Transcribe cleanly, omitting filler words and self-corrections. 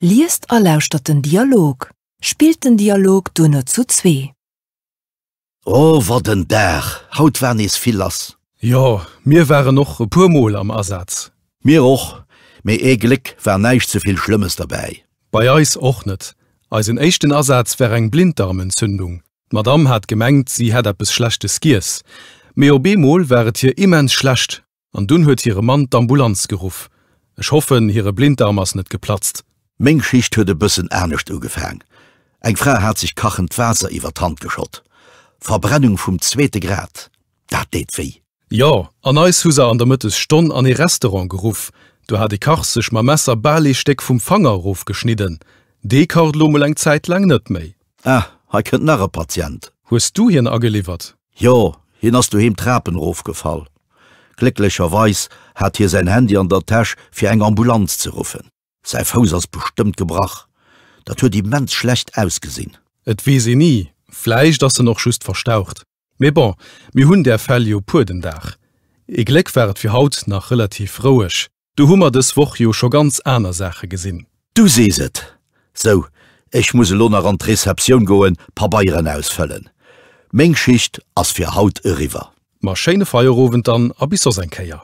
Liest erlauscht den Dialog. Spielt den Dialog dunner zu zwee. Oh, wat den Dach, haut wenn es viel lass. Ja, mir wäre noch e puermol am Ersatz. Mir och, mir Glück wär nicht so viel Schlimmes dabei. Bei eis och net. Als en echten Ersatz wär eng Blinddarmentzündung. Madame hat gemengt, sie hat etwas schlechtes Giers. Me op Bemol wäret hier immens schlecht. An dun huet ihre Mann d'Ambulanz geruf. Ich hoffe, ihre Blinddarm ist nicht geplatzt. Meng Schicht huet e bëssen ernstnecht ugefang. Eng Frau hat sich kachend Wasser iwwer d'Hand geschott. Verbrennung vom 2. Grad. Dat deet weh. Ja, an Eishuser an der Mittes Stonn an e Restaurant geruf. Du hat die Kach sech ma Messer Ballisteck vum Fangerruf geschnitten. De kaut lommel eng Zeit lang net méi. Ah, ha kënnt nachre Patient. Huest du hien ageliefert? Jo, hin hast du hem Trappenruf gefall. Glücklicherweis hat hier sein Handy an der Tasche fir eng Ambulanz zu rufen. Sei Haus ass bestimmt gebrach. Dat huet die Mensch schlecht ausgesinn. Et wie se nie, Fleisch dat se noch schüst verstaucht. Me bon, mi hunn der Fell jo pu den Dach. E Gleck wäret fir Haut nach relativ rouech. Du hummer des woch jo scho ganz aner Sache gesinn. Du seeset. So, ich muss lonner an Rezeption goen, paar Bayieren ausfüllen. Meng Schicht ass fir Haut e River. Ma Scheine Feierrowen dann a bis so sein Keier.